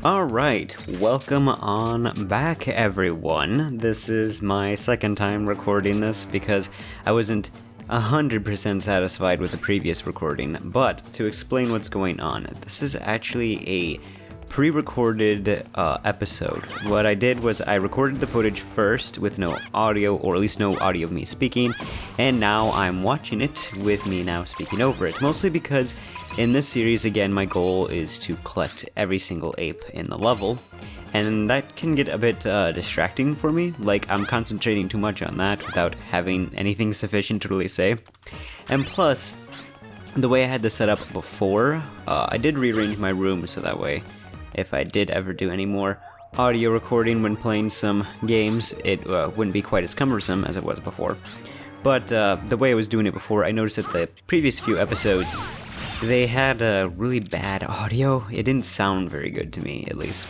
Alright, welcome on back everyone. This is my second time recording this because I wasn't 100% satisfied with the previous recording, but to explain what's going on, this is actually a pre-recorded episode. What I did was I recorded the footage first with no audio, or at least no audio of me speaking, and now I'm watching it with me now speaking over it, mostly because in this series, again, my goal is to collect every single ape in the level, and that can get a bit distracting for me, like I'm concentrating too much on that without having anything sufficient to really say. And plus, the way I had this set up before, I did rearrange my room so that way, if I did ever do any more audio recording when playing some games, it wouldn't be quite as cumbersome as it was before. But the way I was doing it before, I noticed that the previous few episodes, they had really bad audio. It didn't sound very good to me, at least.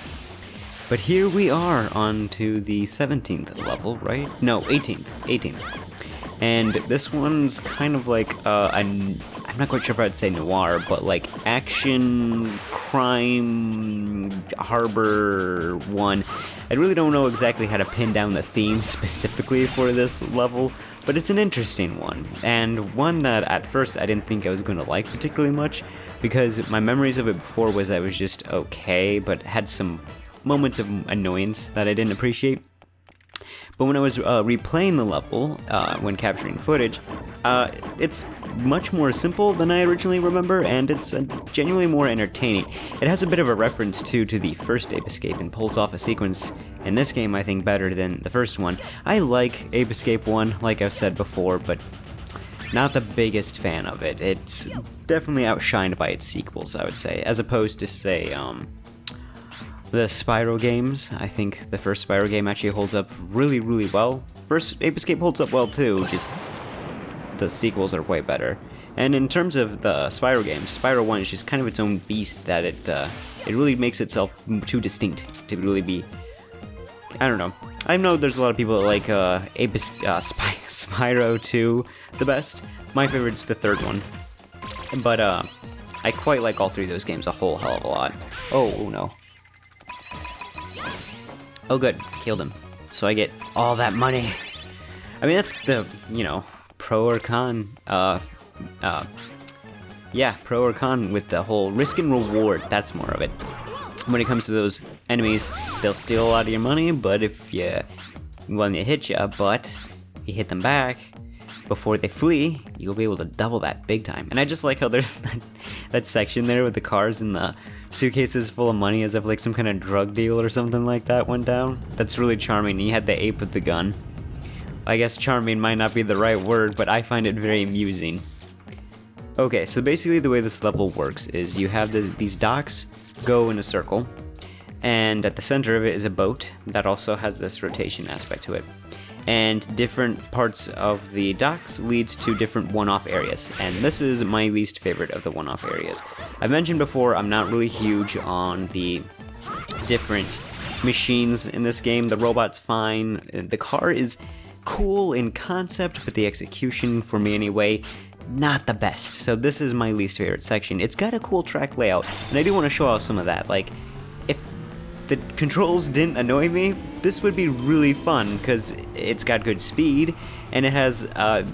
But here we are on to the 17th level, right? No, 18th. And this one's kind of like, I'm not quite sure if I'd say noir, but like action, crime, harbor one. I really don't know exactly how to pin down the theme specifically for this level, but it's an interesting one, and one that at first I didn't think I was going to like particularly much, because my memories of it before was that it was just okay, but had some moments of annoyance that I didn't appreciate. But when I was replaying the level, when capturing footage, it's much more simple than I originally remember, and it's genuinely more entertaining. It has a bit of a reference to the first Ape Escape and pulls off a sequence in this game, I think, better than the first one. I like Ape Escape 1, like I've said before, but not the biggest fan of it. It's definitely outshined by its sequels, I would say, as opposed to, say, the Spyro games. I think the first Spyro game actually holds up really, really well. First Ape Escape holds up well too, just the sequels are way better. And in terms of the Spyro games, Spyro 1 is just kind of its own beast that it really makes itself too distinct to really be, I don't know. I know there's a lot of people that like Spyro 2 the best. My favorite's the third one. But I quite like all three of those games a whole hell of a lot. Oh no. Oh good, killed him. So I get all that money. I mean, that's the, pro or con. Yeah, pro or con with the whole risk and reward, that's more of it. When it comes to those enemies, they'll steal a lot of your money, but if you hit you, but you hit them back before they flee, you'll be able to double that big time. And I just like how there's that section there with the cars and the suitcases full of money as if like some kind of drug deal or something like that went down. That's really charming. And you had the ape with the gun. I guess charming might not be the right word, but I find it very amusing. Okay, so basically the way this level works is you have these docks go in a circle, and at the center of it is a boat that also has this rotation aspect to it. And different parts of the docks leads to different one-off areas, and this is my least favorite of the one-off areas. I mentioned before I'm not really huge on the different machines in this game. The robot's fine, the car is cool in concept, but the execution, for me anyway, not the best. So this is my least favorite section. It's got a cool track layout, and I do want to show off some of that. Like, if the controls didn't annoy me, this would be really fun, because it's got good speed, and it has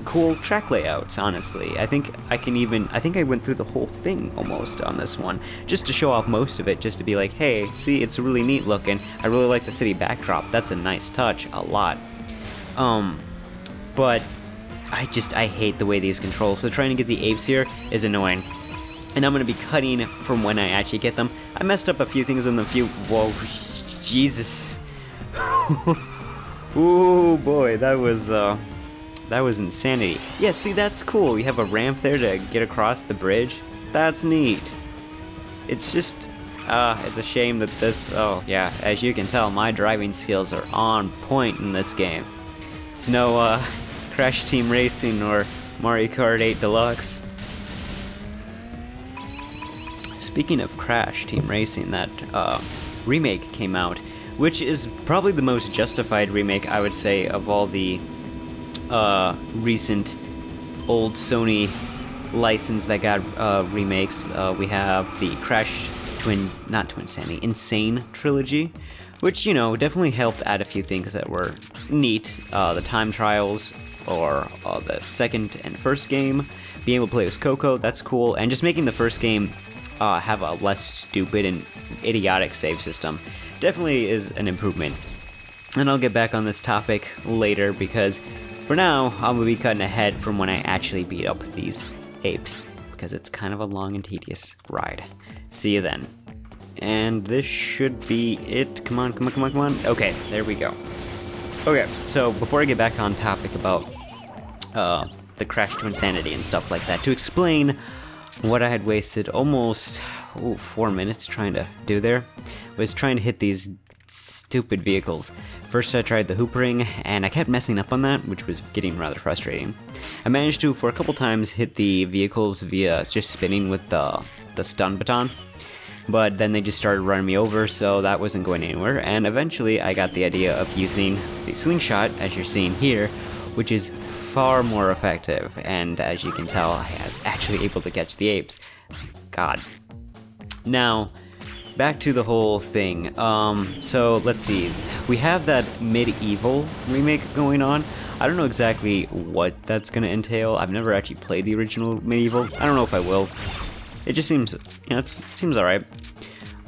cool track layouts, honestly. I think I went through the whole thing almost on this one, just to show off most of it, just to be like, hey, see, it's really neat looking. I really like the city backdrop. That's a nice touch, a lot. But I hate the way these control, so trying to get the apes here is annoying. And I'm going to be cutting from when I actually get them. I messed up a few things in the whoa, Jesus. Ooh boy, that was insanity. Yeah, see, that's cool. You have a ramp there to get across the bridge. That's neat. It's just, it's a shame that oh yeah, as you can tell, my driving skills are on point in this game. It's no, Crash Team Racing or Mario Kart 8 Deluxe. Speaking of Crash Team Racing, that remake came out, which is probably the most justified remake, I would say, of all the recent old Sony license that got remakes. We have the Crash Insane Trilogy, which, you know, definitely helped add a few things that were neat. The time trials for the second and first game, being able to play with Coco, that's cool, and just making the first game have a less stupid and idiotic save system definitely is an improvement. And I'll get back on this topic later, because for now, I'm going to be cutting ahead from when I actually beat up these apes, because it's kind of a long and tedious ride. See you then. And this should be it. Come on. Okay, there we go. Okay, so before I get back on topic about the crash to insanity and stuff like that, to explain what I had wasted almost 4 minutes trying to do there, was trying to hit these stupid vehicles. First I tried the hoop ring, and I kept messing up on that, which was getting rather frustrating. I managed to, for a couple times, hit the vehicles via just spinning with the stun baton, but then they just started running me over, so that wasn't going anywhere, and eventually I got the idea of using the slingshot, as you're seeing here, which is far more effective, and as you can tell, I was actually able to catch the apes. God. Now, back to the whole thing. So let's see. We have that medieval remake going on. I don't know exactly what that's going to entail. I've never actually played the original medieval. I don't know if I will. It just seems, it seems alright.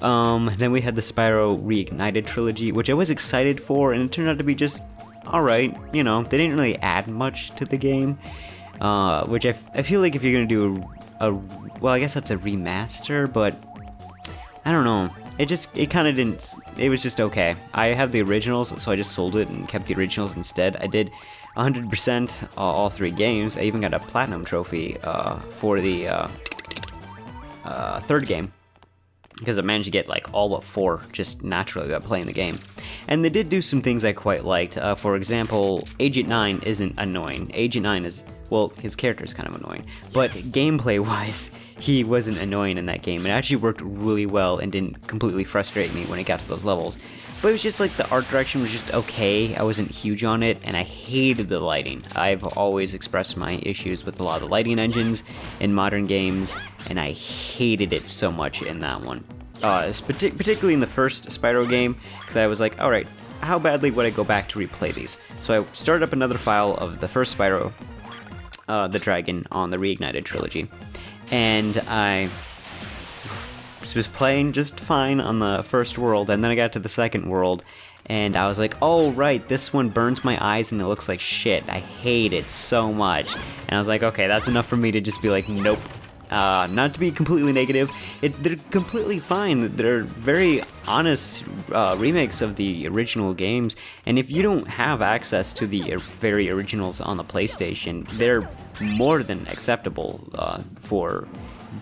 Then we had the Spyro Reignited Trilogy, which I was excited for, and it turned out to be just alright. You know, they didn't really add much to the game, which I feel like if you're going to do well, I guess that's a remaster, but I don't know. It kind of didn't. It was just okay. I have the originals, so I just sold it and kept the originals instead. I did 100% all 3 games. I even got a platinum trophy for the third game, because I managed to get like all but 4 just naturally by playing the game. And they did do some things I quite liked. For example, Agent 9 isn't annoying. Agent 9 is, well, his character is kind of annoying, but gameplay-wise, he wasn't annoying in that game. It actually worked really well and didn't completely frustrate me when it got to those levels. But it was just like the art direction was just okay. I wasn't huge on it, and I hated the lighting. I've always expressed my issues with a lot of the lighting engines in modern games, and I hated it so much in that one. Particularly in the first Spyro game, because I was like, alright, how badly would I go back to replay these? So I started up another file of the first Spyro, the Dragon, on the Reignited Trilogy, and I was playing just fine on the first world, and then I got to the second world, and I was like, oh right, this one burns my eyes and it looks like shit. I hate it so much. And I was like, okay, that's enough for me to just be like, nope. Not to be completely negative, they're completely fine. They're very honest remakes of the original games, and if you don't have access to the very originals on the PlayStation, they're more than acceptable for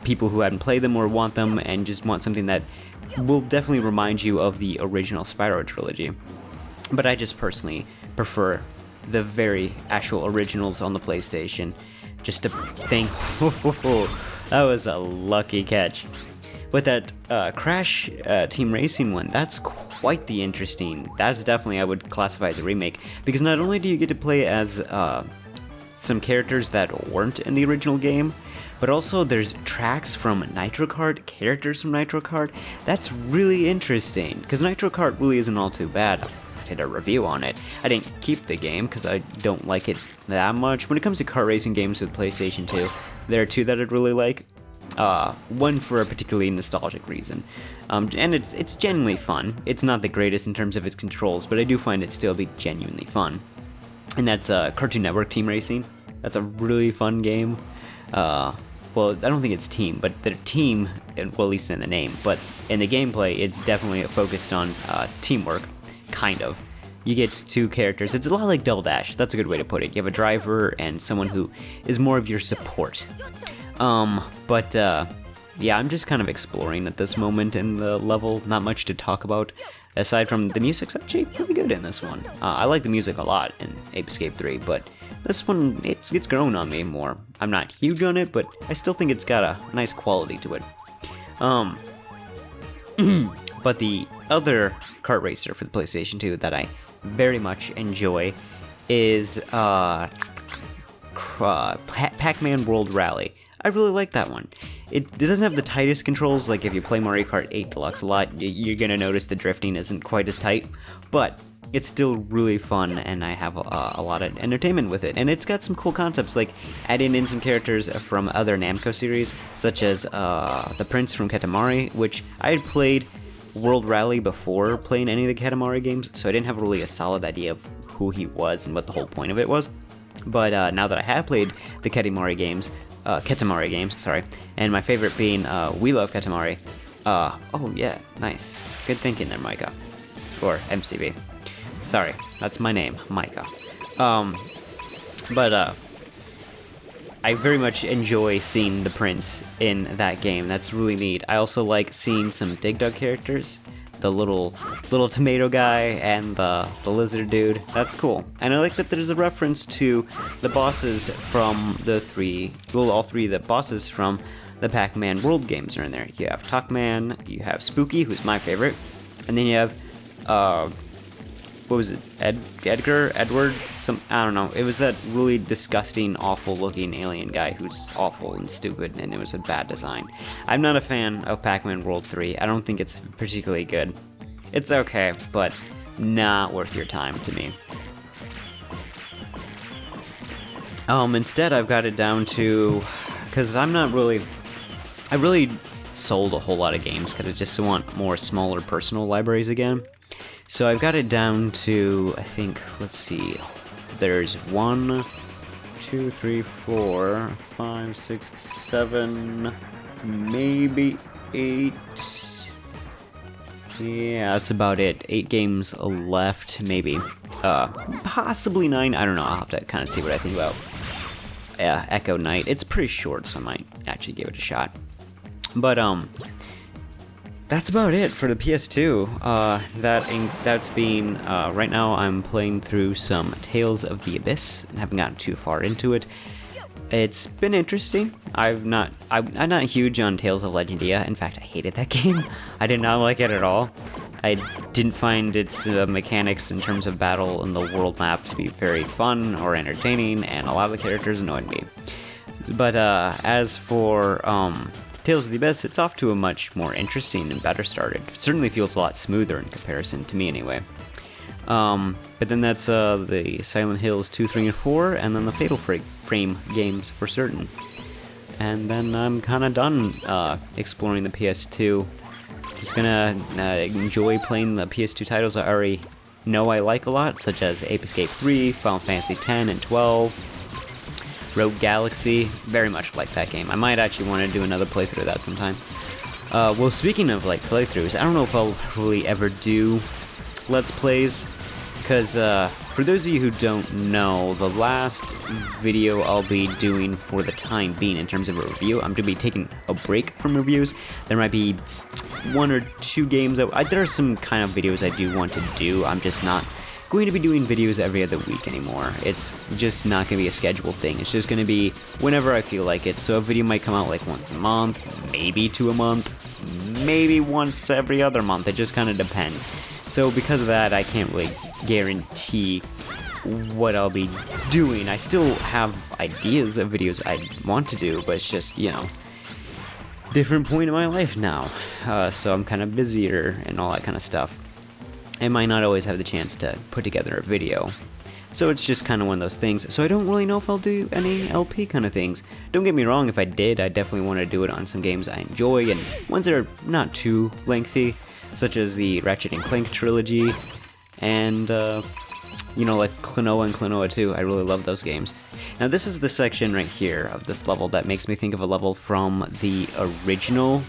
people who haven't played them or want them and just want something that will definitely remind you of the original Spyro trilogy. But I just personally prefer the very actual originals on the PlayStation. Just to think, that was a lucky catch. But that Crash Team Racing one, that's quite the interesting. That's definitely, I would classify as a remake, because not only do you get to play as some characters that weren't in the original game, but also there's tracks from Nitro Kart, characters from Nitro Kart. That's really interesting, because Nitro Kart really isn't all too bad. I did a review on it. I didn't keep the game because I don't like it that much. When it comes to kart racing games with PlayStation 2, there are 2 that I'd really like. One for a particularly nostalgic reason, and it's genuinely fun. It's not the greatest in terms of its controls, but I do find it still be genuinely fun. And that's Cartoon Network Team Racing. That's a really fun game. Well, I don't think it's team, but they're team, well, at least in the name. But in the gameplay, it's definitely focused on teamwork. Kind of. You get 2 characters. It's a lot like Double Dash. That's a good way to put it. You have a driver and someone who is more of your support. Yeah, I'm just kind of exploring at this moment in the level. Not much to talk about, aside from the music's actually pretty good in this one. I like the music a lot in Ape Escape 3, but this one, it's grown on me more. I'm not huge on it, but I still think it's got a nice quality to it. But the other kart racer for the PlayStation 2 that I very much enjoy is Pac-Man World Rally. I really like that one. it doesn't have the tightest controls. Like if you play Mario Kart 8 Deluxe a lot, you're gonna notice the drifting isn't quite as tight, but it's still really fun, and I have a lot of entertainment with it. And it's got some cool concepts, like adding in some characters from other Namco series, such as the Prince from Katamari, which I had played World Rally before playing any of the Katamari games, so I didn't have really a solid idea of who he was and what the whole point of it was. But now that I have played the Katamari games, and my favorite being We Love Katamari. Oh yeah, nice. Good thinking there, Micah. Or MCB. Sorry, that's my name, Micah. But I very much enjoy seeing the Prince in that game. That's really neat. I also like seeing some Dig Dug characters. The little tomato guy and the lizard dude. That's cool. And I like that there's a reference to the bosses from all three of the bosses from the Pac-Man World games are in there. You have Tuckman, you have Spooky, who's my favorite, and then you have what was it? Edward? I don't know. It was that really disgusting, awful-looking alien guy who's awful and stupid, and it was a bad design. I'm not a fan of Pac-Man World 3. I don't think it's particularly good. It's okay, but not worth your time to me. Instead, I've got it down to... Because I really sold a whole lot of games, because I just want more smaller personal libraries again. So I've got it down to, I think, let's see, there's 1, 2, 3, 4, 5, 6, 7, maybe 8. Yeah, that's about it. 8 games left, maybe. Possibly 9, I don't know, I'll have to kind of see what I think about Echo Knight. It's pretty short, so I might actually give it a shot. But, that's about it for the PS2. That's been right now I'm playing through some Tales of the Abyss and haven't gotten too far into it. It's been interesting. I'm not huge on Tales of Legendia. In fact, I hated that game. I did not like it at all. I didn't find its mechanics in terms of battle and the world map to be very fun or entertaining, and a lot of the characters annoyed me. But as for Tales of the Abyss, it's off to a much more interesting and better start. It certainly feels a lot smoother in comparison to me anyway. But then that's the Silent Hills 2, 3, and 4, and then the Fatal Frame games for certain. And then I'm kind of done exploring the PS2. Just gonna enjoy playing the PS2 titles I already know I like a lot, such as Ape Escape 3, Final Fantasy 10 and 12, Rogue Galaxy. Very much like that game. I might actually want to do another playthrough of that sometime. Well, speaking of like playthroughs, I don't know if I'll really ever do Let's Plays, because for those of you who don't know, the last video I'll be doing for the time being in terms of a review, I'm going to be taking a break from reviews. There might be 1 or 2 games that there are some kind of videos I do want to do. I'm just not going to be doing videos every other week anymore. It's just not going to be a scheduled thing. It's just going to be whenever I feel like it. So a video might come out like once a month, maybe 2 a month, maybe once every other month. It just kind of depends. So because of that, I can't really guarantee what I'll be doing. I still have ideas of videos I want to do, but it's just, different point in my life now. So I'm kind of busier and all that kind of stuff. I might not always have the chance to put together a video. So it's just kind of one of those things. So I don't really know if I'll do any LP kind of things. Don't get me wrong, if I did, I definitely want to do it on some games I enjoy and ones that are not too lengthy, such as the Ratchet and Clank trilogy, and like Klonoa and Klonoa 2. I really love those games. Now this is the section right here of this level that makes me think of a level from the original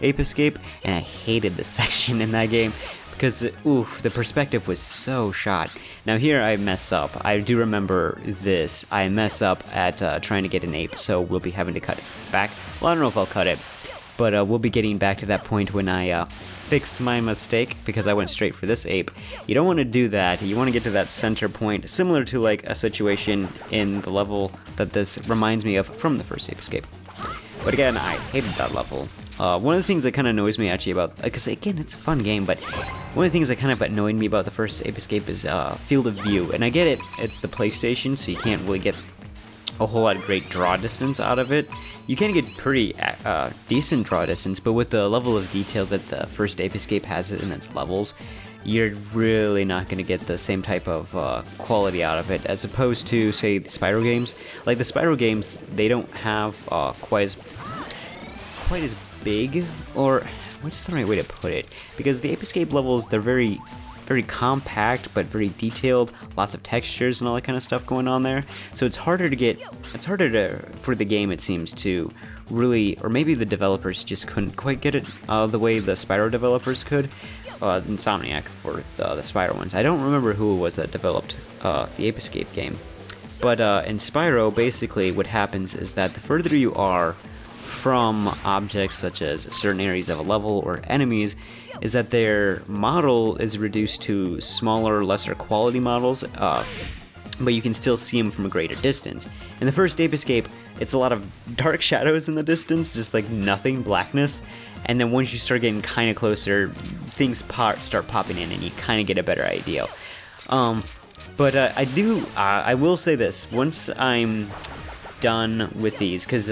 Ape Escape, and I hated this section in that game because, the perspective was so shot. Now here I mess up. I do remember this. I mess up at trying to get an ape, so we'll be having to cut it back. Well, I don't know if I'll cut it, but we'll be getting back to that point when I fix my mistake, because I went straight for this ape. You don't want to do that. You want to get to that center point, similar to like a situation in the level that this reminds me of from the first Ape Escape. But again, I hated that level. One of the things that kind of annoys me actually about, because again, it's a fun game, but one of the things that kind of annoyed me about the first Ape Escape is field of view. And I get it, it's the PlayStation, so you can't really get a whole lot of great draw distance out of it. You can get pretty decent draw distance, but with the level of detail that the first Ape Escape has in its levels, you're really not going to get the same type of quality out of it as opposed to, say, the Spyro games. Like the Spyro games, they don't have quite as big, or what's the right way to put it? Because the Ape Escape levels, they're very compact but very detailed, lots of textures and all that kind of stuff going on there. So it's harder for the game, it seems, to really, or maybe the developers just couldn't quite get it the way the Spyro developers could. Insomniac for the Spyro ones. I don't remember who it was that developed the Ape Escape game. But in Spyro, basically what happens is that the further you are from objects such as certain areas of a level or enemies, is that their model is reduced to smaller, lesser quality models, but you can still see them from a greater distance. In the first Ape Escape, it's a lot of dark shadows in the distance, just like nothing, blackness, and then once you start getting kind of closer, things start popping in and you kind of get a better idea. But I will say this, once I'm done with these, because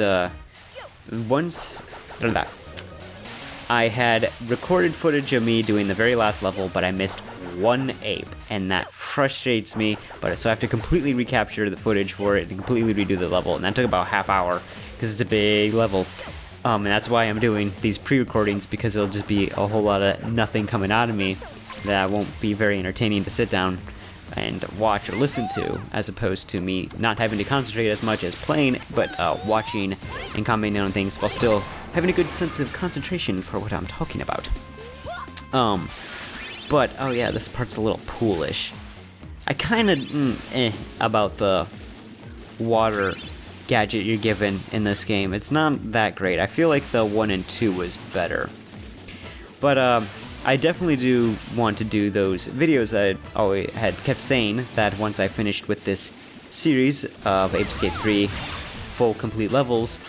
I had recorded footage of me doing the very last level, but I missed one ape, and that frustrates me. But so I have to completely recapture the footage for it and completely redo the level, and that took about half hour because it's a big level. And that's why I'm doing these pre-recordings, because it'll just be a whole lot of nothing coming out of me that won't be very entertaining to sit down and watch or listen to, as opposed to me not having to concentrate as much as playing, but watching and commenting on things while still having a good sense of concentration for what I'm talking about. But, oh yeah, this part's a little poolish. I kind of about the water gadget you're given in this game. It's not that great. I feel like the 1 and 2 was better. But, I definitely do want to do those videos that I always had kept saying that once I finished with this series of Ape Escape 3 full complete levels,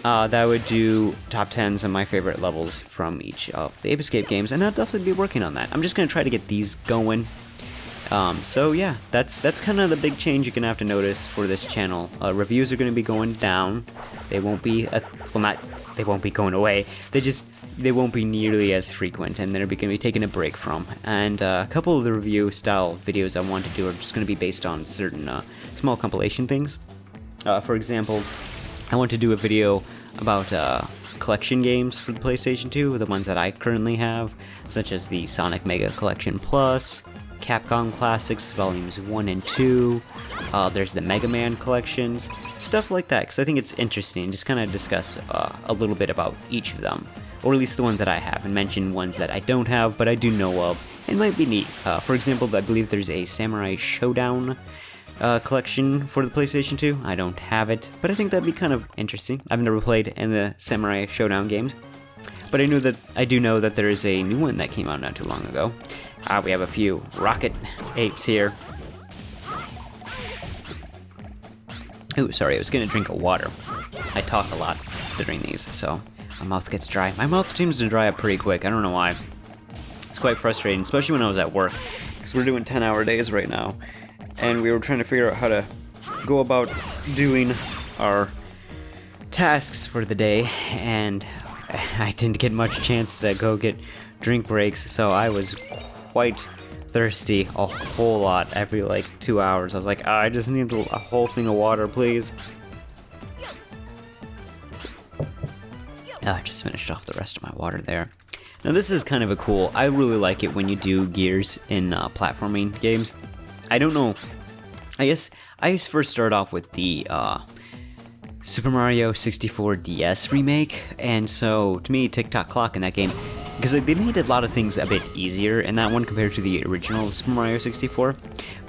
that I would do top 10s of my favorite levels from each of the Ape Escape games, and I'll definitely be working on that. I'm just going to try to get these going. So yeah, that's kind of the big change you're going to have to notice for this channel. Reviews are going to be going down. They won't be, they won't be going away. They won't be nearly as frequent, and they're going to be taking a break from. And a couple of the review style videos I want to do are just going to be based on certain small compilation things. For example, I want to do a video about collection games for the PlayStation 2, the ones that I currently have, such as the Sonic Mega Collection Plus, Capcom Classics Volumes 1 and 2, there's the Mega Man collections, stuff like that, because I think it's interesting, just kind of discuss a little bit about each of them, or at least the ones that I have, and mention ones that I don't have, but I do know of, and might be neat. For example, I believe there's a Samurai Shodown collection for the PlayStation 2. I don't have it, but I think that'd be kind of interesting. I've never played in the Samurai Shodown games, but I do know that there is a new one that came out not too long ago. We have a few rocket apes here. Ooh, sorry, I was gonna drink a water. I talk a lot during these, so my mouth gets dry. My mouth seems to dry up pretty quick, I don't know why. It's quite frustrating, especially when I was at work, because we're doing 10-hour days right now, and we were trying to figure out how to go about doing our tasks for the day, and I didn't get much chance to go get drink breaks, so I was quite thirsty a whole lot every like 2 hours. I was like, I just need a whole thing of water, please. I just finished off the rest of my water there. Now this is kind of a cool, I really like it when you do gears in platforming games. I don't know, I guess I first started off with the Super Mario 64 DS remake, and so to me, Tick-Tock Clock in that game, because they made a lot of things a bit easier in that one compared to the original Super Mario 64.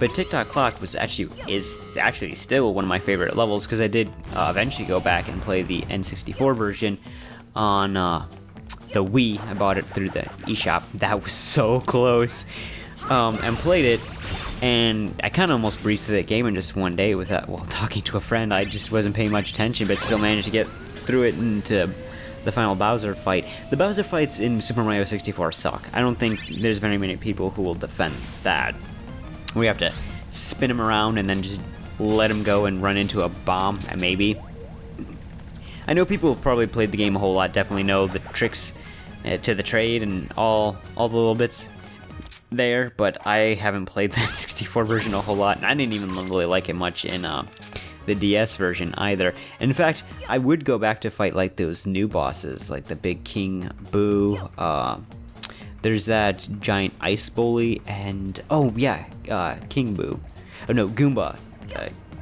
But Tick-Tock Clock is actually still one of my favorite levels, because I did eventually go back and play the N64 version on the Wii. I bought it through the eShop. That was so close. And played it, and I kind of almost breezed through that game in just one day without, while talking to a friend. I just wasn't paying much attention, but still managed to get through it into the final Bowser fight. The Bowser fights in Super Mario 64 suck. I don't think there's very many people who will defend that. We have to spin him around and then just let him go and run into a bomb, and maybe. I know people have probably played the game a whole lot, definitely know the tricks to the trade and all the little bits there, but I haven't played that 64 version a whole lot, and I didn't even really like it much in the DS version either. In fact, I would go back to fight like those new bosses, like the big King Boo, there's that giant ice bully, and oh yeah, King Boo. Oh no, Goomba.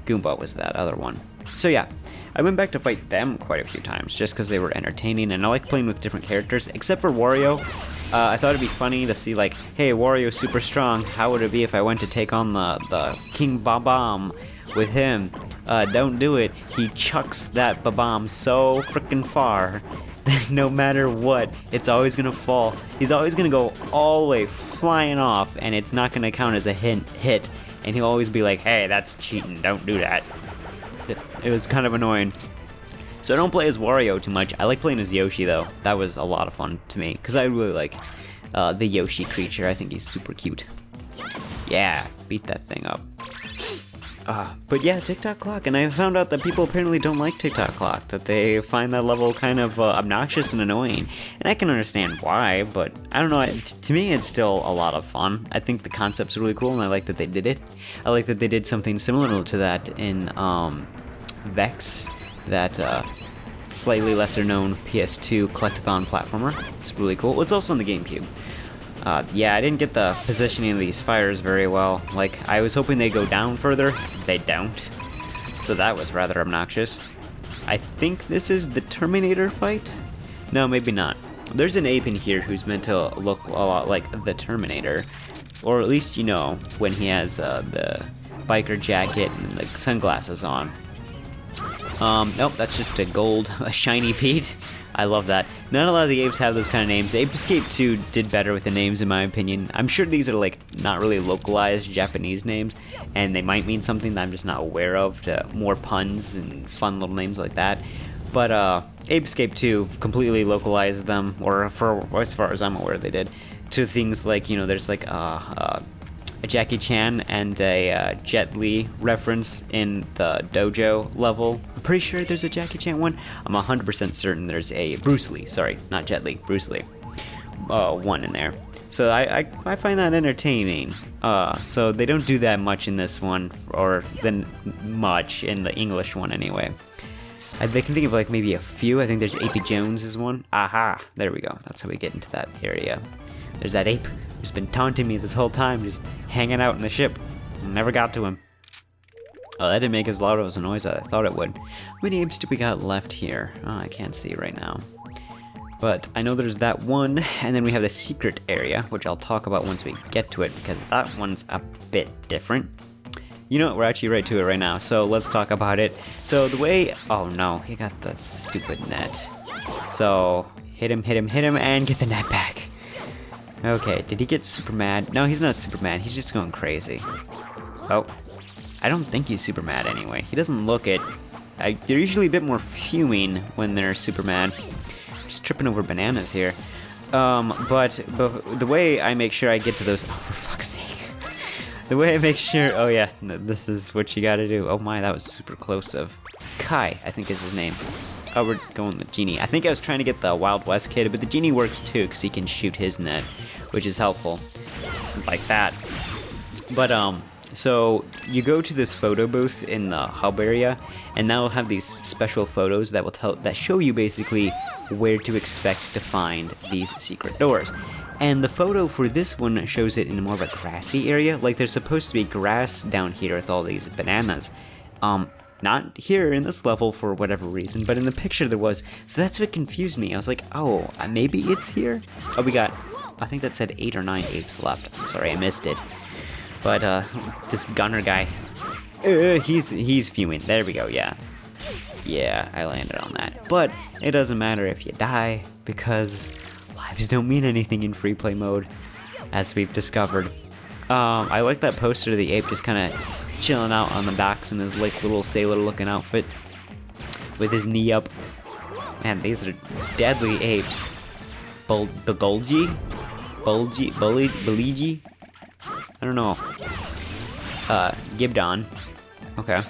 Goomba was that other one. So yeah, I went back to fight them quite a few times just because they were entertaining, and I like playing with different characters, except for Wario. I thought it'd be funny to see like, hey, Wario's super strong, how would it be if I went to take on the King Ba-Bomb with him? Don't do it. He chucks that Ba-Bomb so freaking far that no matter what, it's always gonna fall. He's always gonna go all the way flying off, and it's not gonna count as a hit, and he'll always be like, hey, that's cheating, don't do that. It was kind of annoying. So I don't play as Wario too much. I like playing as Yoshi though. That was a lot of fun to me, because I really like the Yoshi creature. I think he's super cute. Yeah, beat that thing up. But yeah, TikTok Clock, and I found out that people apparently don't like TikTok Clock, that they find that level kind of obnoxious and annoying, and I can understand why, but I don't know, to me it's still a lot of fun. I think the concept's really cool, and I like that they did it. I like that they did something similar to that in Vex, that slightly lesser known PS2 collectathon platformer. It's really cool. It's also on the GameCube. Yeah, I didn't get the positioning of these fires very well. Like, I was hoping they'd go down further. They don't. So that was rather obnoxious. I think this is the Terminator fight? No, maybe not. There's an ape in here who's meant to look a lot like the Terminator. Or at least, you know, when he has the biker jacket and the sunglasses on. Nope, that's just a shiny Pete. I love that. Not a lot of the apes have those kind of names. Ape Escape 2 did better with the names, in my opinion. I'm sure these are, like, not really localized Japanese names, and they might mean something that I'm just not aware of, to more puns and fun little names like that. But, Ape Escape 2 completely localized them, or for as far as I'm aware, they did, to things like, you know, there's like, a Jackie Chan and a Jet Li reference in the dojo level. I'm pretty sure there's a Jackie Chan one. I'm 100% certain there's a Bruce Lee, sorry, not Jet Li, Bruce Lee, one in there. So I find that entertaining. So they don't do that much in this one, or then much in the English one anyway. They can think of like maybe a few. I think there's Ape Jones is one. Aha, there we go. That's how we get into that area. There's that ape who's been taunting me this whole time, just hanging out in the ship. Never got to him. Oh, that didn't make as loud of a noise as I thought it would. How many apes do we got left here? Oh, I can't see right now. But I know there's that one, and then we have the secret area, which I'll talk about once we get to it, because that one's a bit different. You know what, we're actually right to it right now, so let's talk about it. So the way... Oh no, he got the stupid net. So, hit him, and get the net back. Okay, did he get super mad? No, he's not super mad, he's just going crazy. Oh, I don't think he's super mad anyway. He doesn't look it. They're usually a bit more fuming when they're super mad. Just tripping over bananas here. But the way I make sure I get to those... Oh, for fuck's sake. The way I make sure... Oh yeah, this is what you gotta do. Oh my, that was super close of... Kai, I think is his name. Oh, we're going with Genie. I think I was trying to get the Wild West kid, but the Genie works too, because he can shoot his net, which is helpful. Like that. But, so you go to this photo booth in the hub area, and that'll have these special photos that will show you basically where to expect to find these secret doors. And the photo for this one shows it in more of a grassy area, like there's supposed to be grass down here with all these bananas. Not here in this level for whatever reason, but in the picture there was, so that's what confused me. I was like, oh, maybe it's here? Oh, we got, I think that said 8 or 9 apes left. I'm sorry, I missed it. But, this gunner guy, he's fuming. There we go, yeah. Yeah, I landed on that. But it doesn't matter if you die, because lives don't mean anything in free play mode, as we've discovered. I like that poster of the ape just kind of chilling out on the docks in his like little sailor looking outfit with his knee up. Man, these are deadly apes. Bulgy? I don't know. Gibdon. Okay.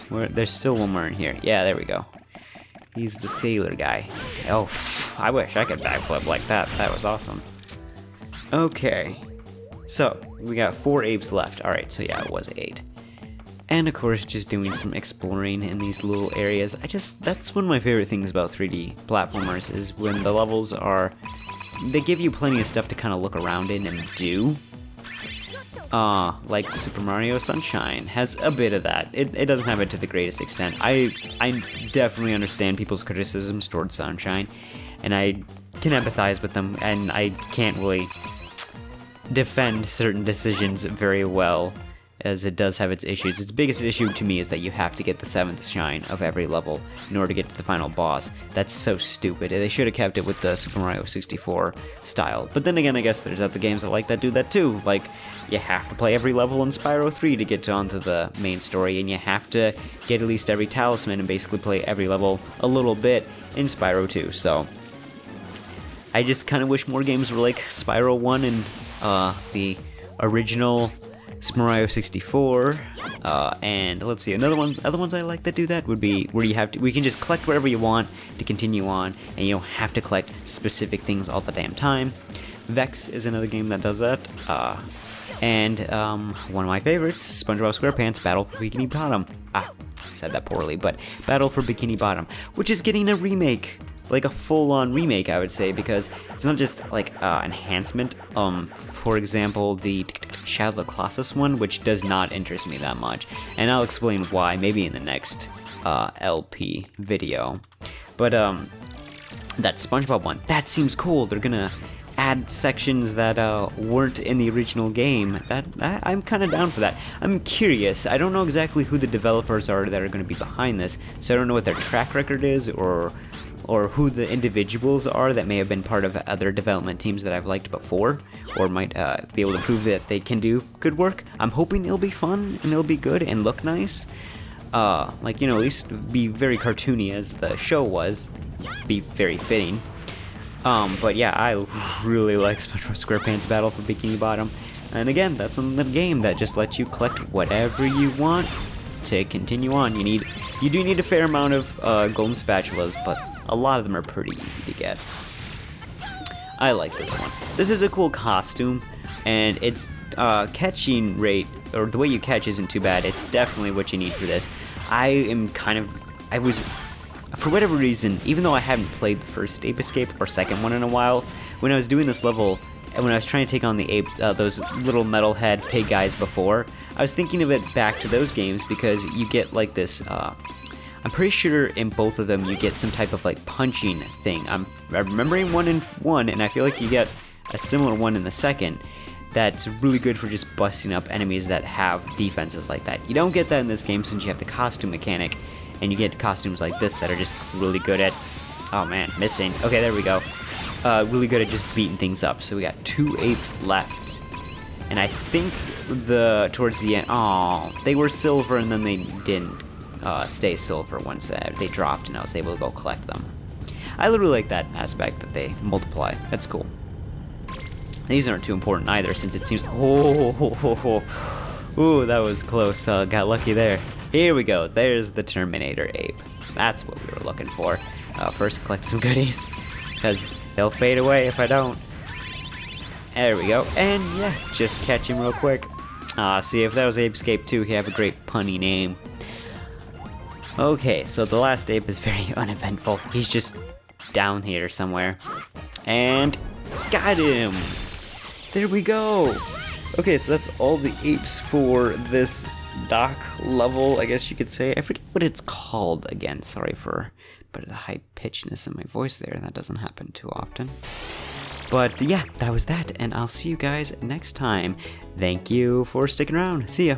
There's still one more in here. Yeah, there we go. He's the sailor guy. Oh, I wish I could backflip like that. That was awesome. Okay. So, we got 4 apes left. Alright, so yeah, it was 8. And of course, just doing some exploring in these little areas. That's one of my favorite things about 3D platformers, is when the levels are, they give you plenty of stuff to kind of look around in and do. Like Super Mario Sunshine has a bit of that. It doesn't have it to the greatest extent. I definitely understand people's criticisms towards Sunshine, and I can empathize with them, and I can't really defend certain decisions very well, as it does have its issues. Its biggest issue to me is that you have to get the 7th shine of every level in order to get to the final boss. That's so stupid. They should have kept it with the Super Mario 64 style. But then again, I guess there's other games that do that too. Like, you have to play every level in Spyro 3 to get onto the main story, and you have to get at least every talisman and basically play every level a little bit in Spyro 2. So, I just kind of wish more games were like Spyro 1 and the original Super Mario 64, and let's see, other ones I like that do that would be where we can just collect whatever you want to continue on, and you don't have to collect specific things all the damn time. Vex is another game that does that, and one of my favorites, SpongeBob SquarePants Battle for Bikini Bottom. I said that poorly, but Battle for Bikini Bottom, which is getting a remake. Like a full-on remake, I would say, because it's not just like enhancement. For example, the Shadow of the Colossus one, which does not interest me that much, and I'll explain why maybe in the next LP video. But that SpongeBob one, that seems cool. They're gonna add sections that weren't in the original game. I'm kind of down for that. I'm curious. I don't know exactly who the developers are that are going to be behind this, so I don't know what their track record is or who the individuals are that may have been part of other development teams that I've liked before, or might be able to prove that they can do good work. I'm hoping it'll be fun, and it'll be good, and look nice. Like, you know, at least be very cartoony as the show was. Be very fitting. But yeah, I really like SpongeBob SquarePants Battle for Bikini Bottom. And again, that's another game that just lets you collect whatever you want to continue on. You do need a fair amount of golden spatulas, but a lot of them are pretty easy to get. I like this one. This is a cool costume, and its catching rate, or the way you catch, isn't too bad. It's definitely what you need for this. I was, for whatever reason, even though I haven't played the first Ape Escape or second one in a while, when I was doing this level, and when I was trying to take on the ape, those little metalhead pig guys before, I was thinking of it back to those games, because you get like this, I'm pretty sure in both of them you get some type of like punching thing. I'm remembering one in one, and I feel like you get a similar one in the second that's really good for just busting up enemies that have defenses like that. You don't get that in this game since you have the costume mechanic, and you get costumes like this that are just really good at, oh man, missing. Okay, there we go. Really good at just beating things up. So we got 2 apes left. And I think towards the end, they were silver and then they didn't stay silver once they dropped, and I was able to go collect them. I really like that aspect that they multiply. That's cool. These aren't too important either, since it seems, ooh, that was close. Got lucky there. Here we go. There's the Terminator Ape. That's what we were looking for. First, collect some goodies, because they'll fade away if I don't. There we go. And yeah, just catch him real quick. See, if that was Ape Escape 2, he'd have a great punny name. Okay, so the last ape is very uneventful. He's just down here somewhere. And got him! There we go! Okay, so that's all the apes for this dock level, I guess you could say. I forget what it's called again. Sorry for the high pitchedness in my voice there. That doesn't happen too often. But yeah, that was that, and I'll see you guys next time. Thank you for sticking around. See ya.